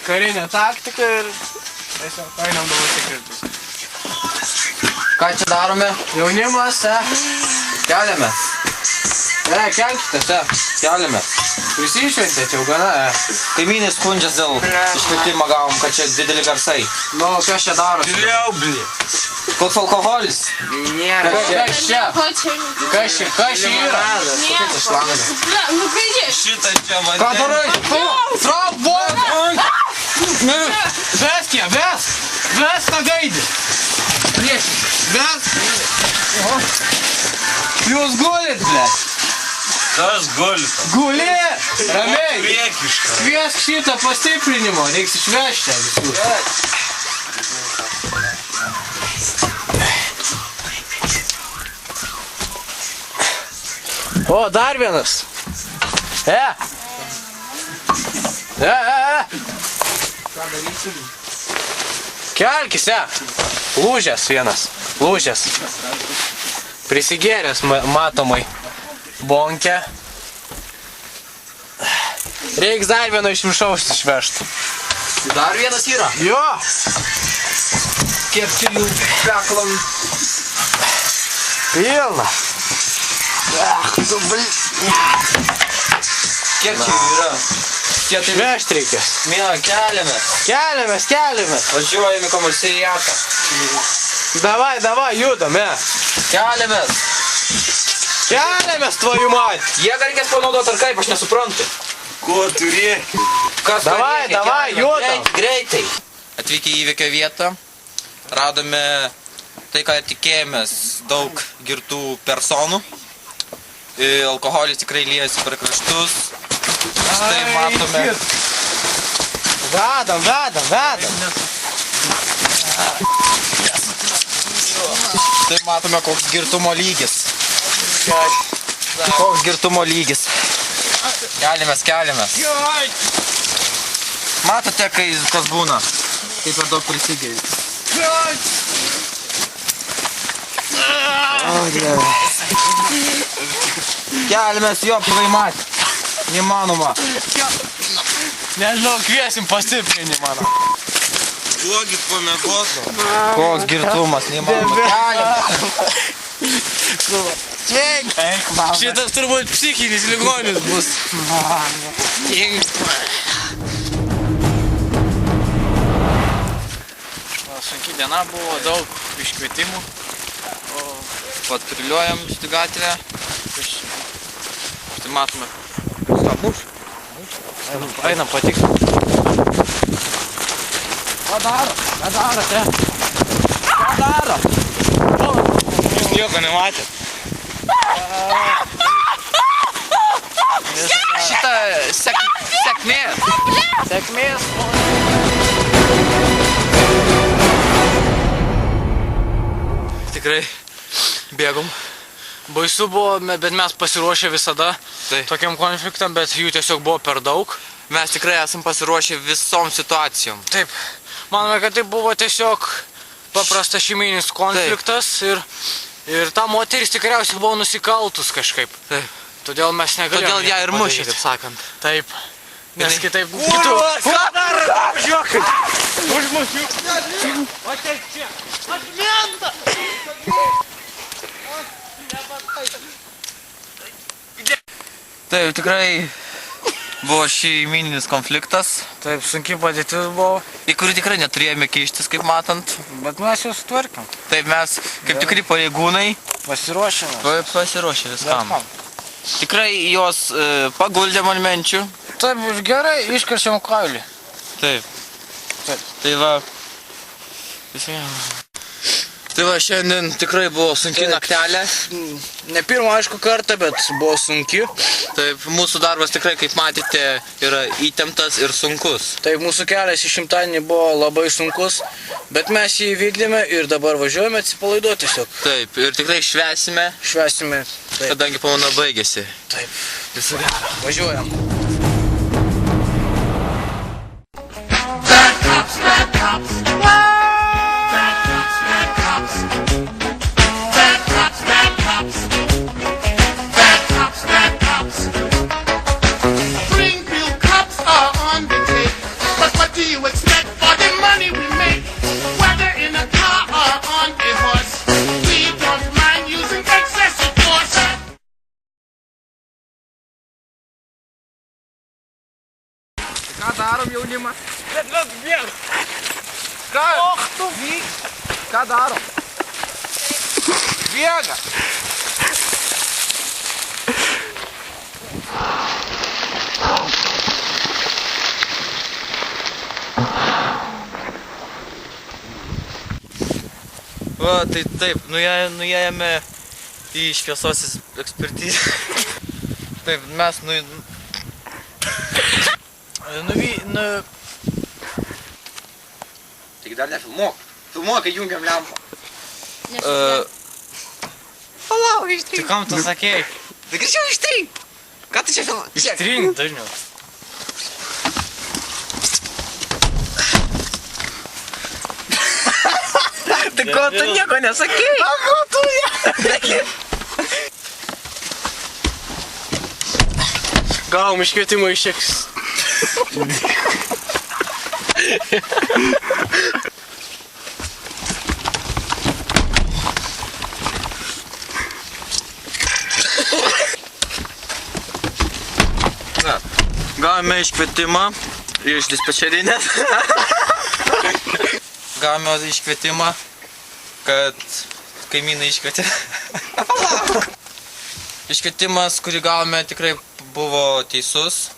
karinė taktika ir tiesiog einam dabar tikrintis. Ką čia darome? Jaunimas, Keliamės. kelkitės, Keliamės. Prisišventėte jau gana, Kaimynai skundžias dėl iškvietimą gavom, kad čia dideli garsai. Nu, kas čia darosi? Liaublį. Koks alkoholis? Nėra. Kas čia yra? Kokia čia šlanga? Šitą čia Ką vandenį. darai? Trap, Vesk ją, vesk tą gaidį. Vesk. Jūs gulit, blėt. Tas gulit. Guli. Ramiai. Priekiška. Kviesk šitą pastiprinimo, reiks išvežti visur. O, dar vienas. Kelkis, Lūžęs vienas. Lūžęs. Prisigėręs matomai. Bonkę. Reiks dar vieno iš viršaus išvežti. Dar vienas yra. Jo. Kiek čia jų peklam? Pilna. Kiek čia jų yra? Išvežti reikės. Keliamės. Keliamės. Važiuojame į komisariatą. Davai, judam, Keliamės, tvoju mat. Jėgą reikės panaudoti ar kaip, aš nesuprantu. Ko turi? Kas Davai, judam. Greitai. Atvykę į įvykio vietą, radome tai, ką tikėjomės, daug girtų personų. Alkoholis tikrai liejasi per kraštus. Štai matome. Vedam. Štai matome, koks girtumo lygis. Keliamės. Matote, kas būna, kai per daug prisigėri. Keliamės, jo, pavaimat. Neįmanoma. Nežinau, kviesim pastiprinimą. Duokit pamėgoto. Koks girtumas, neįmanoma. Keliamės. Šitas turbūt psichinis ligonis bus. Sunki diena buvo, daug iškvietimų. Patruliuojam šitą gatvę. Štai matome. Einam patiks. Ką darote? Jūs nieko nematėt. Šitą sėkmės. Tikrai bėgom. Baisu buvo, bet mes pasiruošę visada tokiam konfliktam, bet jų tiesiog buvo per daug. Mes tikrai esam pasiruošę visom situacijom. Taip. Manome, kad tai buvo tiesiog paprastas šeiminis konfliktas ir ta moteris tikriausiai buvo nusikaltus kažkaip. Taip. Todėl mes negalėjome. Todėl ją ir mušė, taip sakant. Taip. Nes kitaip... Ką darote? Važiuokit. Užmušiu. Ateik čia. Atmenta. Taip, tikrai buvo šeimininis konfliktas. Taip, sunki padėtis buvo. Į kurį tikrai neturėjome kištis, kaip matant. Bet mes jau sutvarkėm. Taip, mes kaip tikri pareigūnai Pasiruošėme. pasiruošę viskam. Tikrai jos paguldėm ant menčių. Taip, gerai, iškaršiam kailį. Taip. Tai va. Tai va, šiandien tikrai buvo sunki naktelė. Ne pirmą, aišku, kartą, bet buvo sunki. Taip, mūsų darbas tikrai, kaip matėte, yra įtemptas ir sunkus. Taip, mūsų kelias į Šimtadienį buvo labai sunkus, bet mes jį vykdėme ir dabar važiuojame atsipalaiduoti tiesiog. Taip, ir tikrai švęsime, Taip. kadangi pamana baigėsi. Taip. Visų gero. Važiuojam. Bad cops. Springfield cops are on the take, but what do darom jaunimą? Bet mes bėg. Ką? Och, tu vyk. Ką darom? Bėga. Va, tai taip, nuėjome į šviesos ekspertizę. Taip, mes Tik dar nefilmuok. Filmuok, kai jungiam lempą. Palauk, ištrink. Tai kam tu sakėjai? Tai greičiau ištrink. Ką tu čia filmuok? Ištrink dažniau. Tai ko tu nieko nesakėjai? Ako tu ne? Gavom iškvietimą iš eks. Gavome iškvietimą iš dispečerinės. Gavome iškvietimą, kad kaimynai iškvietė. Iškvietimas, kurį gavome, tikrai buvo teisus.